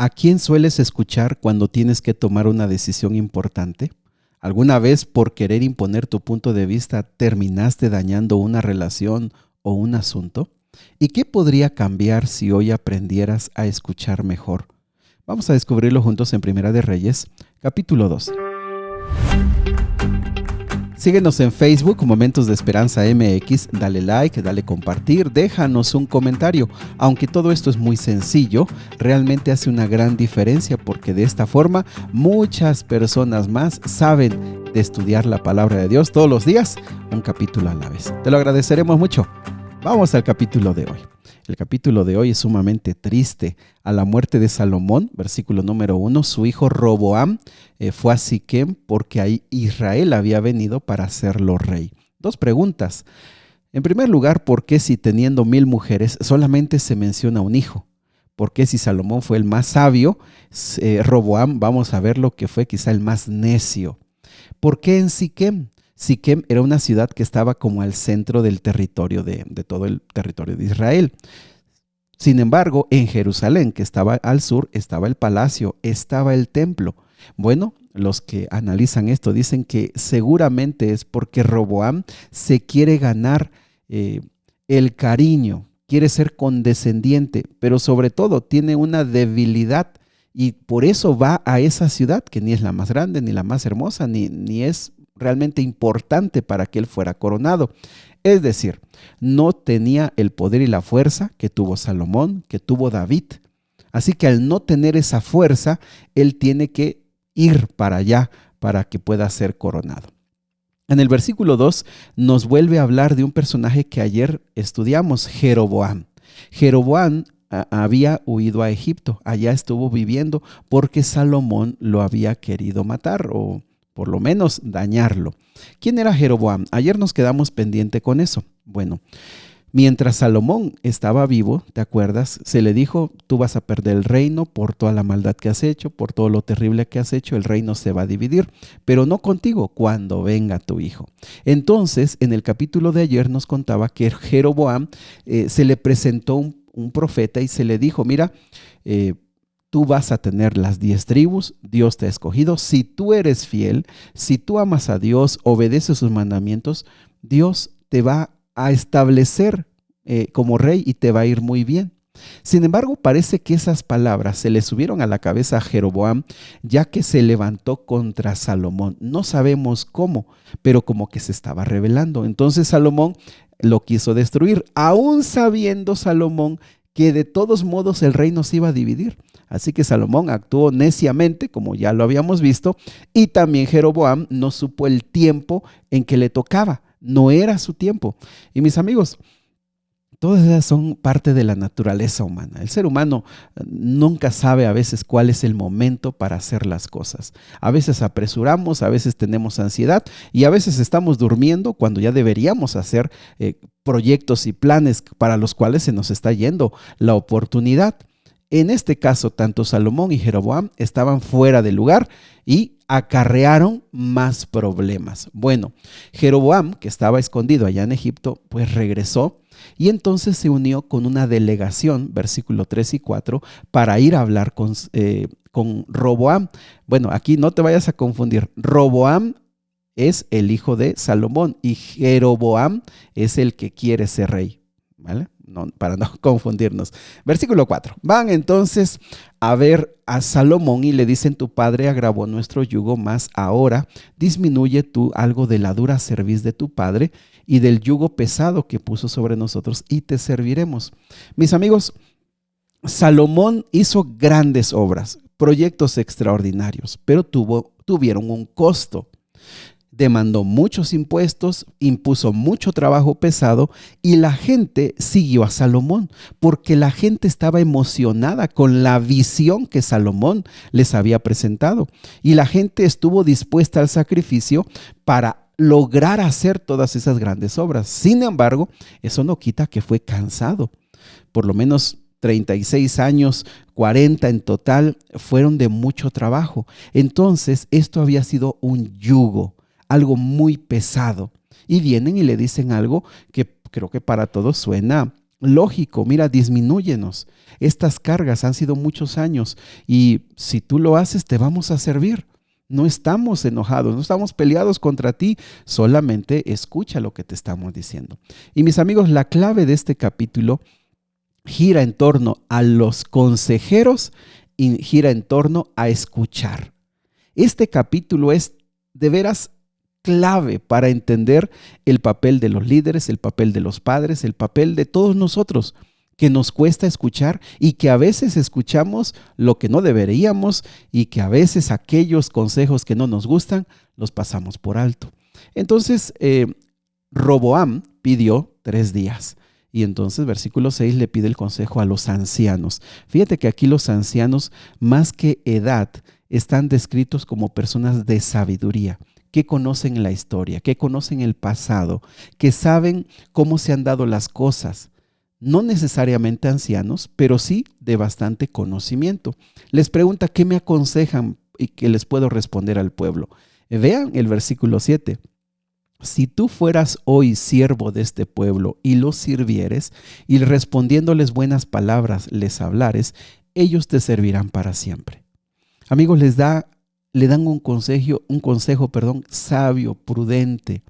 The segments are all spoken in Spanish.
¿A quién sueles escuchar cuando tienes que tomar una decisión importante? ¿Alguna vez por querer imponer tu punto de vista terminaste dañando una relación o un asunto? ¿Y qué podría cambiar si hoy aprendieras a escuchar mejor? Vamos a descubrirlo juntos en Primera de Reyes, capítulo 12. Síguenos en Facebook, Momentos de Esperanza MX, dale like, dale compartir, déjanos un comentario. Aunque todo esto es muy sencillo, realmente hace una gran diferencia porque de esta forma muchas personas más saben de estudiar la palabra de Dios todos los días, un capítulo a la vez. Te lo agradeceremos mucho. Vamos al capítulo de hoy. El capítulo de hoy es sumamente triste. A la muerte de Salomón, versículo número 1, su hijo Roboam fue a Siquem porque ahí Israel había venido para hacerlo rey. Dos preguntas. En primer lugar, ¿por qué si teniendo 1000 mujeres solamente se menciona un hijo? ¿Por qué si Salomón fue el más sabio, Roboam, vamos a ver lo que fue quizá el más necio? ¿Por qué en Siquem? Siquem era una ciudad que estaba como al centro del territorio de todo el territorio de Israel. Sin embargo, en Jerusalén, que estaba al sur, estaba el palacio, estaba el templo. Bueno, los que analizan esto dicen que seguramente es porque Roboam se quiere ganar el cariño, quiere ser condescendiente, pero sobre todo tiene una debilidad y por eso va a esa ciudad que ni es la más grande, ni la más hermosa, ni es realmente importante para que él fuera coronado. Es decir, no tenía el poder y la fuerza que tuvo Salomón, que tuvo David. Así que al no tener esa fuerza, él tiene que ir para allá para que pueda ser coronado. En el versículo 2 nos vuelve a hablar de un personaje que ayer estudiamos, Jeroboam. Jeroboam había huido a Egipto, allá estuvo viviendo porque Salomón lo había querido matar o por lo menos dañarlo. ¿Quién era Jeroboam? Ayer nos quedamos pendiente con eso. Bueno, mientras Salomón estaba vivo, ¿te acuerdas? Se le dijo, tú vas a perder el reino por toda la maldad que has hecho, por todo lo terrible que has hecho, el reino se va a dividir, pero no contigo, cuando venga tu hijo. Entonces, en el capítulo de ayer nos contaba que Jeroboam se le presentó un profeta y se le dijo, mira, tú vas a tener las 10 tribus, Dios te ha escogido. Si tú eres fiel, si tú amas a Dios, obedeces sus mandamientos, Dios te va a establecer como rey y te va a ir muy bien. Sin embargo, parece que esas palabras se le subieron a la cabeza a Jeroboam, ya que se levantó contra Salomón. No sabemos cómo, pero como que se estaba rebelando. Entonces Salomón lo quiso destruir, aún sabiendo Salomón que de todos modos el reino se iba a dividir. Así que Salomón actuó neciamente, como ya lo habíamos visto, y también Jeroboam no supo el tiempo en que le tocaba. No era su tiempo. Y mis amigos, todas esas son parte de la naturaleza humana. El ser humano nunca sabe a veces cuál es el momento para hacer las cosas. A veces apresuramos, a veces tenemos ansiedad y a veces estamos durmiendo cuando ya deberíamos hacer proyectos y planes para los cuales se nos está yendo la oportunidad. En este caso, tanto Salomón y Jeroboam estaban fuera de lugar y acarrearon más problemas. Bueno, Jeroboam, que estaba escondido allá en Egipto, pues regresó y entonces se unió con una delegación, versículo 3 y 4, para ir a hablar con Roboam. Bueno, aquí no te vayas a confundir. Roboam es el hijo de Salomón y Jeroboam es el que quiere ser rey, ¿vale? No, para no confundirnos. Versículo 4. Van entonces a ver a Salomón y le dicen, tu padre agravó nuestro yugo, mas ahora disminuye tú algo de la dura cerviz de tu padre y del yugo pesado que puso sobre nosotros y te serviremos. Mis amigos, Salomón hizo grandes obras, proyectos extraordinarios, pero tuvieron un costo. Demandó muchos impuestos, impuso mucho trabajo pesado y la gente siguió a Salomón porque la gente estaba emocionada con la visión que Salomón les había presentado y la gente estuvo dispuesta al sacrificio para lograr hacer todas esas grandes obras. Sin embargo, eso no quita que fue cansado. Por lo menos 36 años, 40 en total, fueron de mucho trabajo. Entonces, esto había sido un yugo, algo muy pesado. Y vienen y le dicen algo que creo que para todos suena lógico, mira, disminúyenos. Estas cargas han sido muchos años y si tú lo haces, te vamos a servir. No estamos enojados, no estamos peleados contra ti, solamente escucha lo que te estamos diciendo. Y mis amigos, la clave de este capítulo gira en torno a los consejeros y gira en torno a escuchar. Este capítulo es de veras clave para entender el papel de los líderes, el papel de los padres, el papel de todos nosotros, que nos cuesta escuchar y que a veces escuchamos lo que no deberíamos y que a veces aquellos consejos que no nos gustan los pasamos por alto. Entonces, Roboam pidió 3 días. Y entonces, versículo 6, le pide el consejo a los ancianos. Fíjate que aquí los ancianos, más que edad, están descritos como personas de sabiduría, que conocen la historia, que conocen el pasado, que saben cómo se han dado las cosas. No necesariamente ancianos, pero sí de bastante conocimiento. Les pregunta qué me aconsejan y que les puedo responder al pueblo. Vean el versículo 7. Si tú fueras hoy siervo de este pueblo y los sirvieres y respondiéndoles buenas palabras les hablares, ellos te servirán para siempre. Amigos, le dan un consejo, sabio, prudente.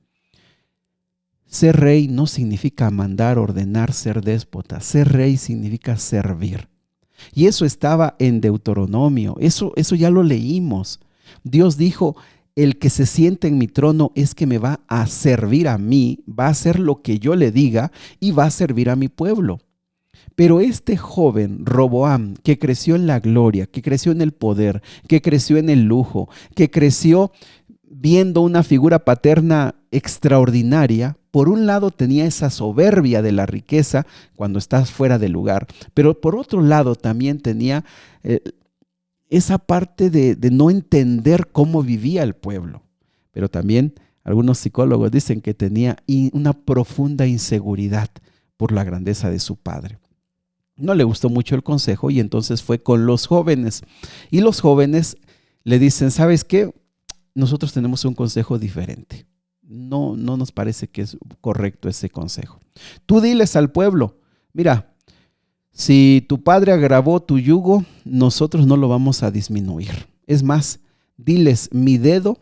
Ser rey no significa mandar, ordenar, ser déspota. Ser rey significa servir. Y eso estaba en Deuteronomio. Eso ya lo leímos. Dios dijo, el que se siente en mi trono es que me va a servir a mí, va a hacer lo que yo le diga y va a servir a mi pueblo. Pero este joven Roboam, que creció en la gloria, que creció en el poder, que creció en el lujo, que creció viendo una figura paterna extraordinaria, por un lado tenía esa soberbia de la riqueza cuando estás fuera de lugar, pero por otro lado también tenía esa parte de no entender cómo vivía el pueblo. Pero también algunos psicólogos dicen que tenía una profunda inseguridad por la grandeza de su padre. No le gustó mucho el consejo y entonces fue con los jóvenes. Y los jóvenes le dicen, ¿sabes qué? Nosotros tenemos un consejo diferente. No nos parece que es correcto ese consejo. Tú diles al pueblo, mira, si tu padre agravó tu yugo, nosotros no lo vamos a disminuir. Es más, diles, mi dedo,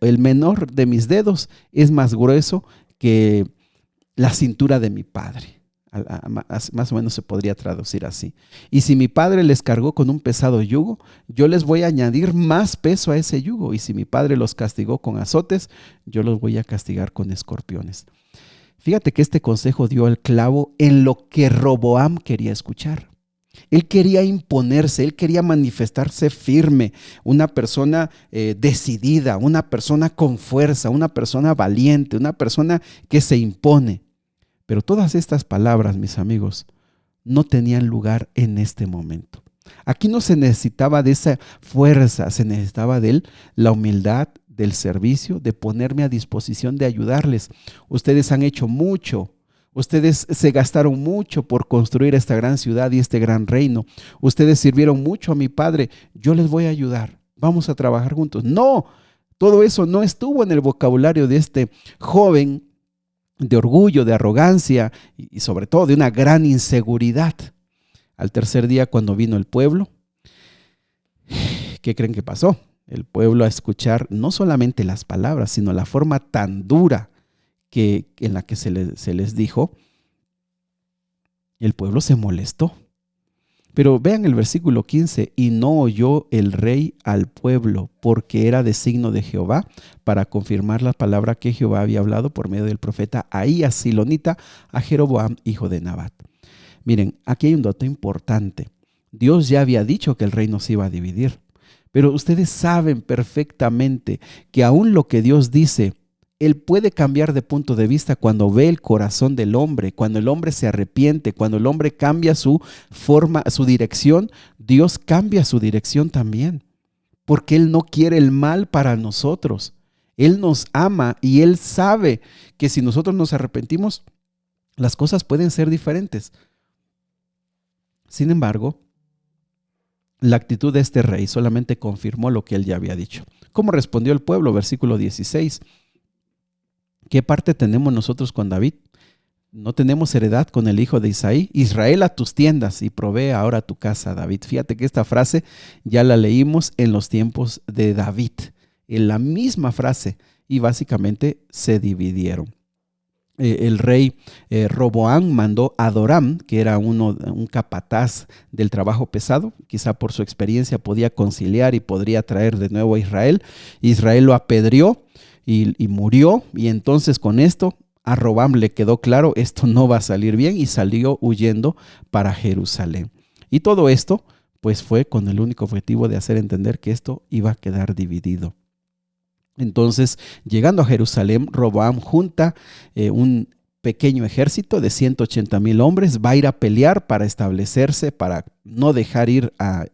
el menor de mis dedos, es más grueso que la cintura de mi padre. Más o menos se podría traducir así. Y si mi padre les cargó con un pesado yugo, yo les voy a añadir más peso a ese yugo. Y si mi padre los castigó con azotes, yo los voy a castigar con escorpiones. Fíjate que este consejo dio el clavo en lo que Roboam quería escuchar. Él quería imponerse, él quería manifestarse firme, una persona decidida, una persona con fuerza, una persona valiente, una persona que se impone. Pero todas estas palabras, mis amigos, no tenían lugar en este momento. Aquí no se necesitaba de esa fuerza, se necesitaba de él la humildad, del servicio, de ponerme a disposición de ayudarles. Ustedes han hecho mucho, ustedes se gastaron mucho por construir esta gran ciudad y este gran reino. Ustedes sirvieron mucho a mi padre, yo les voy a ayudar, vamos a trabajar juntos. No, todo eso no estuvo en el vocabulario de este joven de orgullo, de arrogancia y sobre todo de una gran inseguridad. Al tercer día, cuando vino el pueblo, ¿qué creen que pasó? El pueblo a escuchar no solamente las palabras, sino la forma tan dura en la que se les dijo, el pueblo se molestó. Pero vean el versículo 15, y no oyó el rey al pueblo, porque era designo de Jehová, para confirmar la palabra que Jehová había hablado por medio del profeta Ahías Silonita a Jeroboam, hijo de Nabat. Miren, aquí hay un dato importante. Dios ya había dicho que el reino se iba a dividir, pero ustedes saben perfectamente que aún lo que Dios dice, Él puede cambiar de punto de vista cuando ve el corazón del hombre, cuando el hombre se arrepiente, cuando el hombre cambia su forma, su dirección. Dios cambia su dirección también, porque Él no quiere el mal para nosotros. Él nos ama y Él sabe que si nosotros nos arrepentimos, las cosas pueden ser diferentes. Sin embargo, la actitud de este rey solamente confirmó lo que él ya había dicho. ¿Cómo respondió el pueblo? Versículo 16. ¿Qué parte tenemos nosotros con David? no tenemos heredad con el hijo de Isaí. Israel, a tus tiendas y provee ahora tu casa, David. Fíjate que esta frase ya la leímos en los tiempos de David, en la misma frase, y básicamente se dividieron. El rey Roboam mandó a Adoram, que era un capataz del trabajo pesado, quizá por su experiencia podía conciliar y podría traer de nuevo a Israel. Israel lo apedreó y murió, y entonces con esto a Roboam le quedó claro, esto no va a salir bien, y salió huyendo para Jerusalén. Y todo esto pues fue con el único objetivo de hacer entender que esto iba a quedar dividido. Entonces, llegando a Jerusalén, Roboam junta un pequeño ejército de 180,000 hombres, va a ir a pelear para establecerse, para no dejar ir a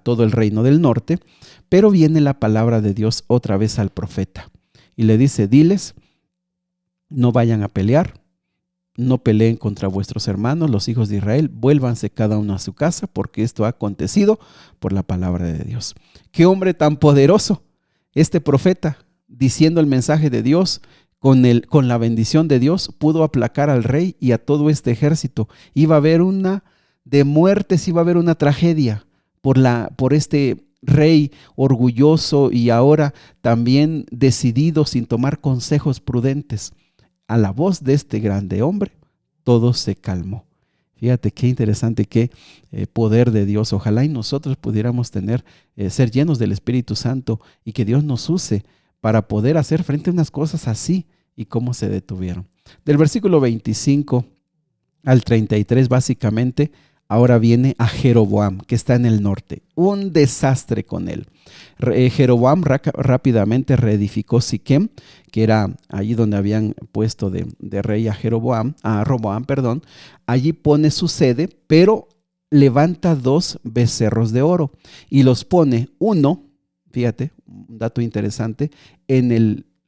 todo el reino del norte, pero viene la palabra de Dios otra vez al profeta y le dice, diles, no vayan a pelear, no peleen contra vuestros hermanos, los hijos de Israel, vuélvanse cada uno a su casa, porque esto ha acontecido por la palabra de Dios. ¡Qué hombre tan poderoso! Este profeta, diciendo el mensaje de Dios, con la bendición de Dios, pudo aplacar al rey y a todo este ejército. Iba a haber una de muertes, iba a haber una tragedia por este rey orgulloso y ahora también decidido sin tomar consejos prudentes. A la voz de este grande hombre, todo se calmó. Fíjate qué interesante, qué poder de Dios. Ojalá y nosotros pudiéramos ser llenos del Espíritu Santo y que Dios nos use para poder hacer frente a unas cosas así y cómo se detuvieron. Del versículo 25 al 33 básicamente, ahora viene a Jeroboam, que está en el norte. Un desastre con él. Jeroboam rápidamente reedificó Siquem, que era allí donde habían puesto de rey a Roboam. Allí pone su sede, pero levanta 2 becerros de oro y los pone uno, fíjate, un dato interesante, en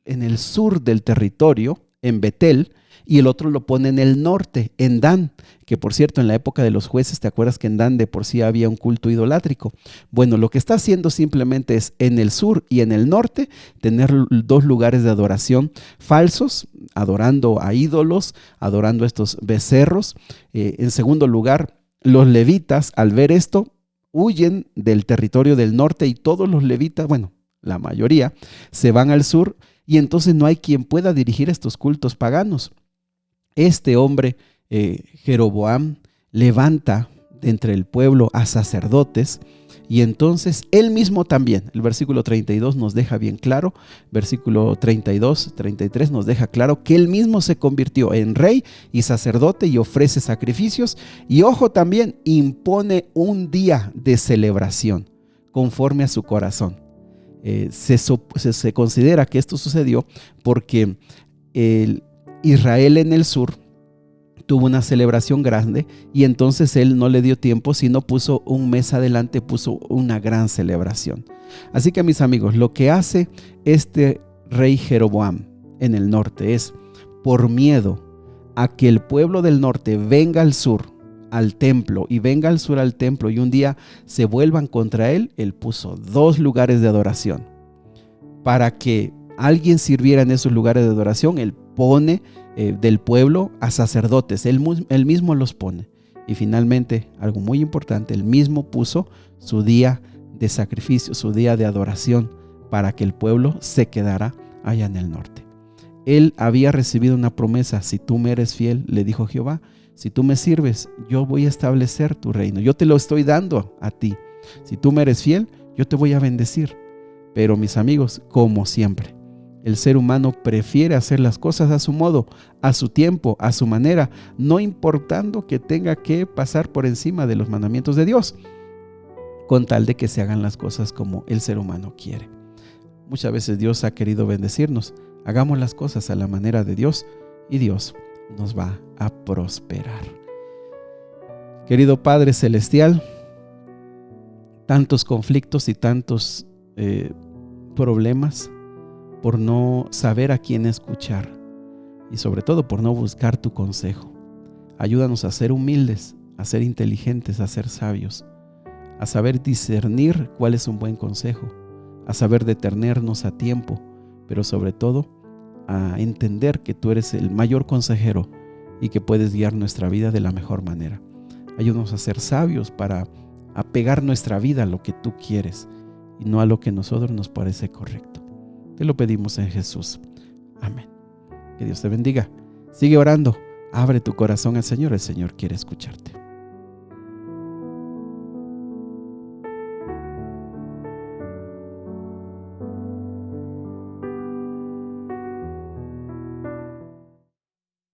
el sur del territorio, en Betel, y el otro lo pone en el norte, en Dan, que por cierto en la época de los jueces, ¿te acuerdas que en Dan de por sí había un culto idolátrico? Bueno, lo que está haciendo simplemente es en el sur y en el norte tener 2 lugares de adoración falsos, adorando a ídolos, adorando a estos becerros. En segundo lugar, los levitas al ver esto huyen del territorio del norte y todos los levitas, bueno, la mayoría, se van al sur y entonces no hay quien pueda dirigir estos cultos paganos. Este hombre, Jeroboam, levanta de entre el pueblo a sacerdotes y entonces él mismo también, el versículo 32 nos deja bien claro, versículo 32, 33 nos deja claro que él mismo se convirtió en rey y sacerdote y ofrece sacrificios y ojo también, impone un día de celebración conforme a su corazón. Se considera que esto sucedió porque Israel en el sur tuvo una celebración grande y entonces él no le dio tiempo, sino puso un mes adelante, puso una gran celebración. Así que mis amigos, lo que hace este rey Jeroboam en el norte es, por miedo a que el pueblo del norte venga al sur al templo y venga al sur al templo y un día se vuelvan contra él, él puso 2 lugares de adoración. Para que alguien sirviera en esos lugares de adoración, él pone del pueblo a sacerdotes, él mismo los pone. Y finalmente, algo muy importante, él mismo puso su día de sacrificio, su día de adoración, para que el pueblo se quedara allá en el norte. Él había recibido una promesa, si tú me eres fiel, le dijo Jehová, si tú me sirves, yo voy a establecer tu reino, yo te lo estoy dando a ti. Si tú me eres fiel, yo te voy a bendecir. Pero mis amigos, como siempre, el ser humano prefiere hacer las cosas a su modo, a su tiempo, a su manera, no importando que tenga que pasar por encima de los mandamientos de Dios, con tal de que se hagan las cosas como el ser humano quiere. Muchas veces Dios ha querido bendecirnos. Hagamos las cosas a la manera de Dios y Dios nos va a prosperar. Querido Padre Celestial, tantos conflictos y tantos problemas por no saber a quién escuchar y sobre todo por no buscar tu consejo. Ayúdanos a ser humildes, a ser inteligentes, a ser sabios, a saber discernir cuál es un buen consejo, a saber detenernos a tiempo, pero sobre todo a entender que tú eres el mayor consejero y que puedes guiar nuestra vida de la mejor manera. Ayúdanos a ser sabios para apegar nuestra vida a lo que tú quieres y no a lo que a nosotros nos parece correcto. Te lo pedimos en Jesús. Amén. Que Dios te bendiga. Sigue orando. Abre tu corazón al Señor. El Señor quiere escucharte.